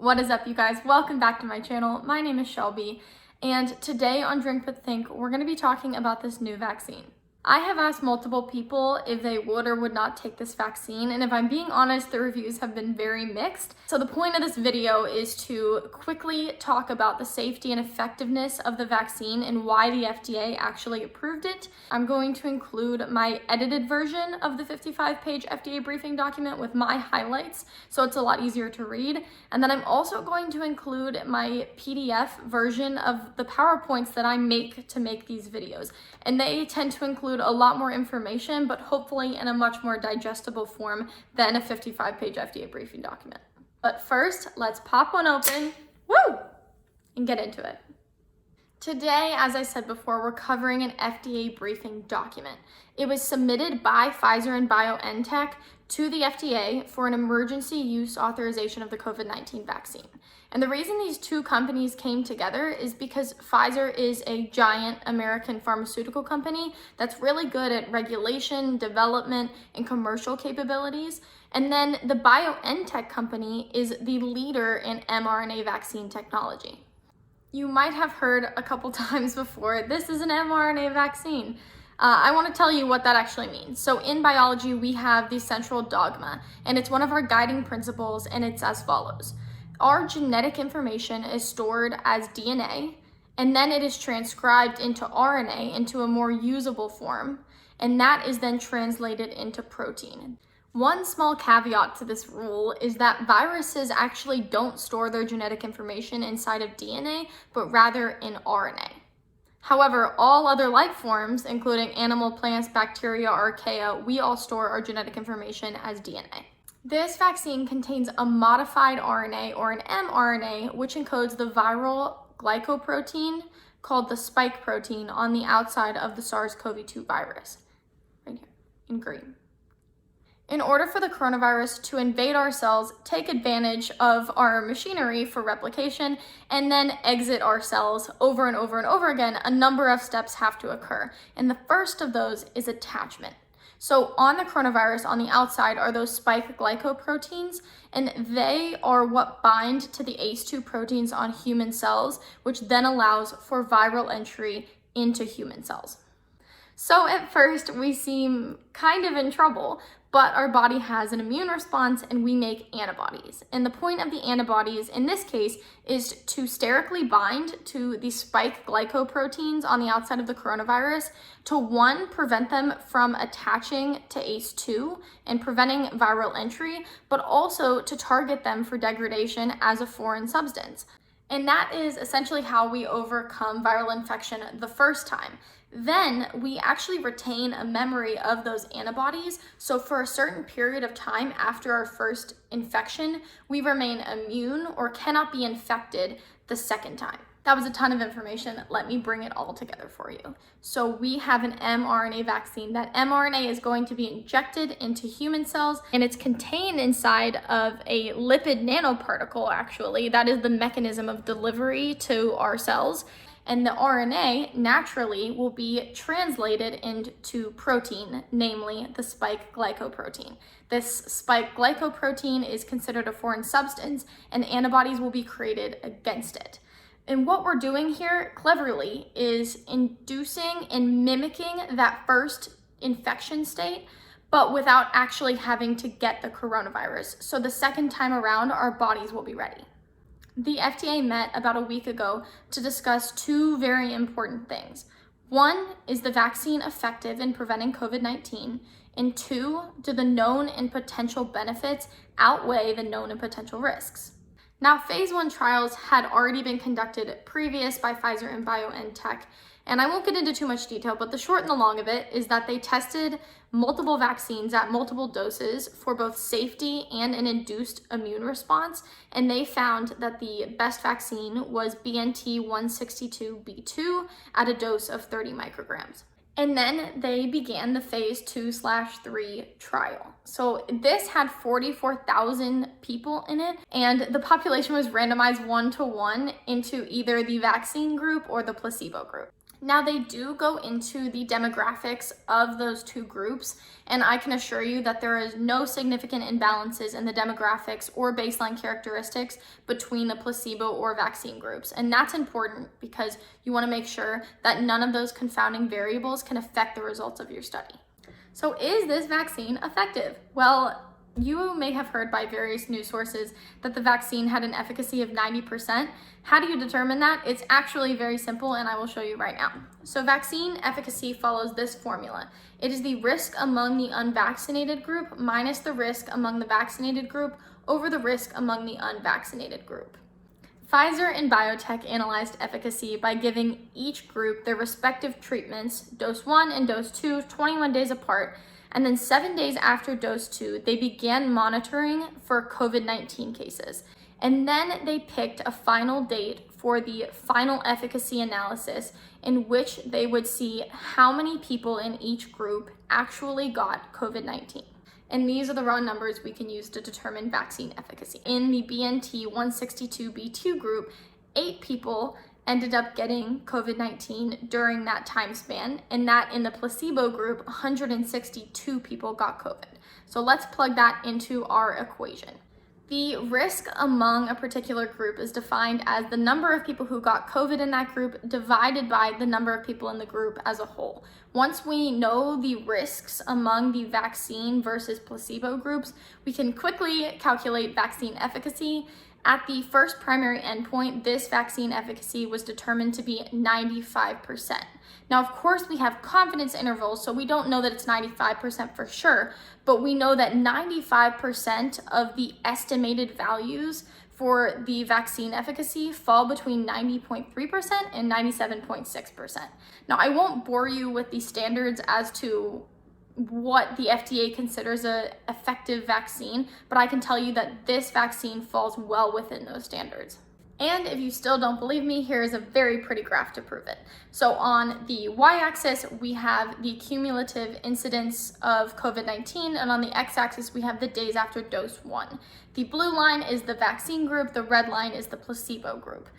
What is up, you guys? Welcome back to my channel. My name is Shelby, and today on Drink But Think, we're going to be talking about this new vaccine. I have asked multiple people if they would or would not take this vaccine, and if I'm being honest, the reviews have been very mixed. So the point of this video is to quickly talk about the safety and effectiveness of the vaccine and why the FDA actually approved it. I'm going to include my edited version of the 55-page FDA briefing document with my highlights, so it's a lot easier to read. And then I'm also going to include my PDF version of the PowerPoints that I make to make these videos. And they tend to include a lot more information, but hopefully in a much more digestible form than a 55-page FDA briefing document. But first, let's pop one open, and get into it. Today, as I said before, we're covering an FDA briefing document. It was submitted by Pfizer and BioNTech to the FDA for an emergency use authorization of the COVID-19 vaccine. And the reason these two companies came together is because Pfizer is a giant American pharmaceutical company that's really good at regulation, development, and commercial capabilities. And then the BioNTech company is the leader in mRNA vaccine technology. You might have heard a couple times before, this is an mRNA vaccine. I want to tell you what that actually means. So in biology, we have the central dogma, and it's one of our guiding principles, and it's as follows. Our genetic information is stored as DNA, and then it is transcribed into RNA, into a more usable form, and that is then translated into protein. One small caveat to this rule is that viruses actually don't store their genetic information inside of DNA, but rather in RNA. However, all other life forms, including animal, plants, bacteria, archaea, we all store our genetic information as DNA. This vaccine contains a modified RNA or an mRNA, which encodes the viral glycoprotein called the spike protein on the outside of the SARS-CoV-2 virus, right here in green. In order for the coronavirus to invade our cells, take advantage of our machinery for replication, and then exit our cells over and over and over again, a number of steps have to occur. And the first of those is attachment. So on the coronavirus, on the outside, are those spike glycoproteins, and they are what bind to the ACE2 proteins on human cells, which then allows for viral entry into human cells. So at first, we seem kind of in trouble, but our body has an immune response and we make antibodies. And the point of the antibodies in this case is to sterically bind to the spike glycoproteins on the outside of the coronavirus to, one, prevent them from attaching to ACE2 and preventing viral entry, but also to target them for degradation as a foreign substance. And that is essentially how we overcome viral infection the first time. Then we actually retain a memory of those antibodies. So for a certain period of time after our first infection, we remain immune or cannot be infected the second time. That was a ton of information. Let me bring it all together for you. So we have an mRNA vaccine. That mRNA is going to be injected into human cells, and it's contained inside of a lipid nanoparticle, actually. That is the mechanism of delivery to our cells. And the RNA naturally will be translated into protein, namely the spike glycoprotein. This spike glycoprotein is considered a foreign substance, and antibodies will be created against it. And what we're doing here, cleverly, is inducing and mimicking that first infection state, but without actually having to get the coronavirus. So the second time around, our bodies will be ready. The FDA met about a week ago to discuss two very important things. One, is the vaccine effective in preventing COVID-19? And two, do the known and potential benefits outweigh the known and potential risks? Now, phase 1 trials had already been conducted previous by Pfizer and BioNTech, and I won't get into too much detail, but the short and the long of it is that they tested multiple vaccines at multiple doses for both safety and an induced immune response, and they found that the best vaccine was BNT162b2 at a dose of 30 micrograms. And then they began the phase 2/3 trial. So this had 44,000 people in it, and the population was randomized 1-to-1 into either the vaccine group or the placebo group. Now, they do go into the demographics of those two groups, and I can assure you that there is no significant imbalances in the demographics or baseline characteristics between the placebo or vaccine groups. And that's important because you want to make sure that none of those confounding variables can affect the results of your study. So is this vaccine effective? Well, you may have heard by various news sources that the vaccine had an efficacy of 90%. How do you determine that? It's actually very simple, and I will show you right now. So vaccine efficacy follows this formula. It is the risk among the unvaccinated group minus the risk among the vaccinated group over the risk among the unvaccinated group. Pfizer and BioNTech analyzed efficacy by giving each group their respective treatments, dose 1 and dose 2, 21 days apart, and then 7 days after dose 2, they began monitoring for COVID-19 cases. And then they picked a final date for the final efficacy analysis in which they would see how many people in each group actually got COVID-19. And these are the raw numbers we can use to determine vaccine efficacy. In the BNT 162b2 group, 8 people ended up getting COVID-19 during that time span, and that in the placebo group, 162 people got COVID. So let's plug that into our equation. The risk among a particular group is defined as the number of people who got COVID in that group divided by the number of people in the group as a whole. Once we know the risks among the vaccine versus placebo groups, we can quickly calculate vaccine efficacy. At the first primary endpoint, this vaccine efficacy was determined to be 95%. Now, of course, we have confidence intervals, so we don't know that it's 95% for sure, but we know that 95% of the estimated values for the vaccine efficacy fall between 90.3% and 97.6%. Now, I won't bore you with the standards as to what the FDA considers an effective vaccine, but I can tell you that this vaccine falls well within those standards. And if you still don't believe me, here is a very pretty graph to prove it. So on the y-axis, we have the cumulative incidence of COVID-19, and on the x-axis, we have the days after dose 1. The blue line is the vaccine group, the red line is the placebo group.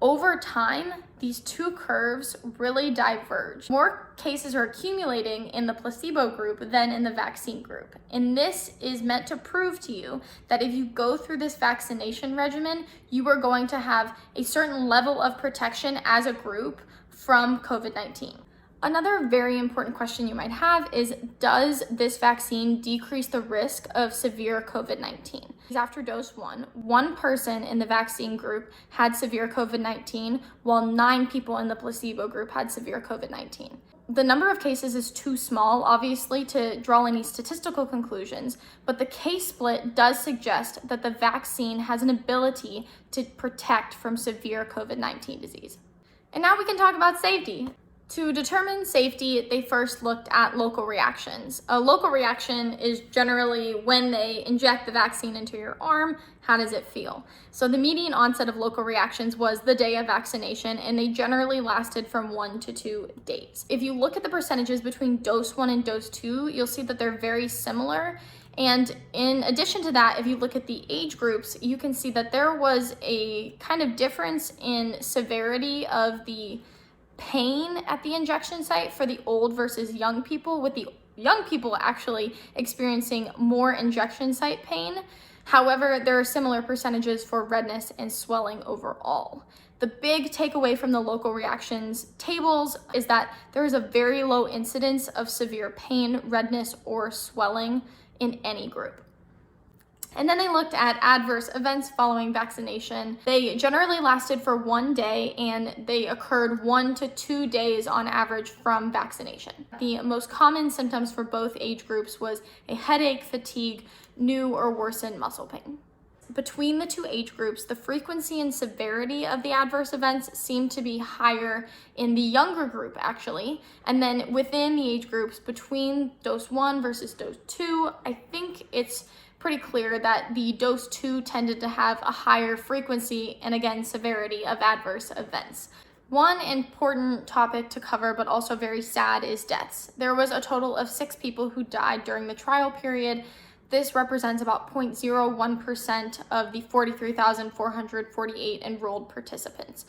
Over time, these two curves really diverge. More cases are accumulating in the placebo group than in the vaccine group. And this is meant to prove to you that if you go through this vaccination regimen, you are going to have a certain level of protection as a group from COVID-19. Another very important question you might have is, does this vaccine decrease the risk of severe COVID-19? After dose 1, one person in the vaccine group had severe COVID-19, while 9 people in the placebo group had severe COVID-19. The number of cases is too small, obviously, to draw any statistical conclusions, but the case split does suggest that the vaccine has an ability to protect from severe COVID-19 disease. And now we can talk about safety. To determine safety, they first looked at local reactions. A local reaction is generally when they inject the vaccine into your arm, how does it feel? So the median onset of local reactions was the day of vaccination, and they generally lasted from 1 to 2 days. If you look at the percentages between dose 1 and dose 2, you'll see that they're very similar. And in addition to that, if you look at the age groups, you can see that there was a kind of difference in severity of the pain at the injection site for the old versus young people, with the young people actually experiencing more injection site pain. However, there are similar percentages for redness and swelling overall. The big takeaway from the local reactions tables is that there is a very low incidence of severe pain, redness, or swelling in any group. And then they looked at adverse events following vaccination. They generally lasted for 1 day, and they occurred 1 to 2 days on average from vaccination. The most common symptoms for both age groups was a headache, fatigue, new or worsened muscle pain. Between the two age groups, the frequency and severity of the adverse events seemed to be higher in the younger group, actually. And then within the age groups, between dose 1 versus dose 2, I think it's pretty clear that the dose 2 tended to have a higher frequency and, again, severity of adverse events. One important topic to cover, but also very sad, is deaths. There was a total of 6 people who died during the trial period. This represents about 0.01% of the 43,448 enrolled participants.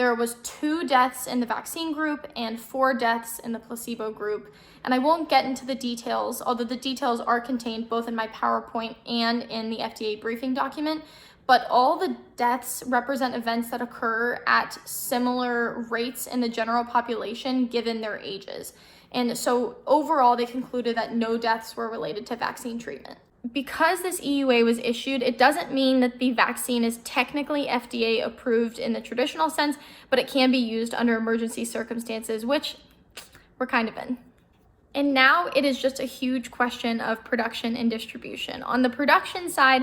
there was 2 deaths in the vaccine group and 4 deaths in the placebo group. And I won't get into the details, although the details are contained both in my PowerPoint and in the FDA briefing document. But all the deaths represent events that occur at similar rates in the general population given their ages. And so overall, they concluded that no deaths were related to vaccine treatment. Because this EUA was issued, it doesn't mean that the vaccine is technically FDA approved in the traditional sense, but it can be used under emergency circumstances, which we're kind of in. And now it is just a huge question of production and distribution. On the production side,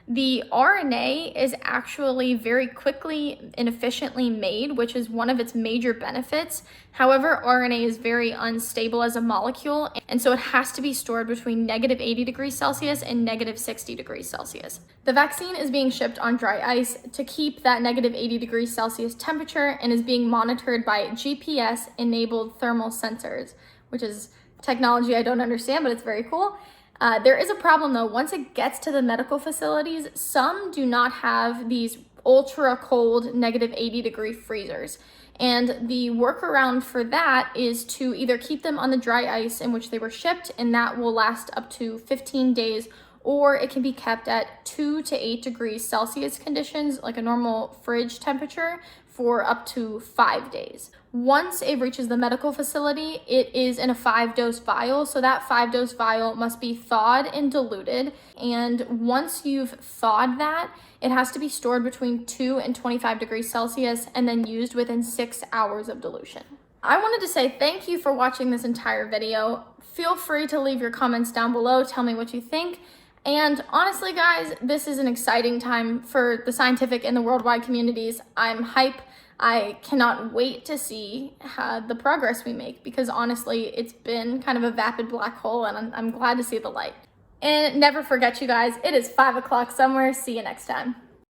the RNA is actually very quickly and efficiently made, which is one of its major benefits. However, RNA is very unstable as a molecule, and so it has to be stored between negative 80 degrees Celsius and negative 60 degrees Celsius. The vaccine is being shipped on dry ice to keep that negative 80 degrees Celsius temperature and is being monitored by GPS-enabled thermal sensors, which is technology I don't understand, but it's very cool. There is a problem though. Once it gets to the medical facilities, some do not have these ultra cold negative 80 degree freezers. And the workaround for that is to either keep them on the dry ice in which they were shipped, and that will last up to 15 days, or it can be kept at 2 to 8 degrees Celsius conditions, like a normal fridge temperature, for up to 5 days. Once it reaches the medical facility, it is in a 5-dose vial. So that 5-dose vial must be thawed and diluted. And once you've thawed that, it has to be stored between 2 and 25 degrees Celsius and then used within 6 hours of dilution. I wanted to say thank you for watching this entire video. Feel free to leave your comments down below. Tell me what you think. And honestly, guys, this is an exciting time for the scientific and the worldwide communities. I'm hype. I cannot wait to see the progress we make, because honestly, it's been kind of a vapid black hole, and I'm glad to see the light. And never forget, you guys, it is 5 o'clock somewhere. See you next time.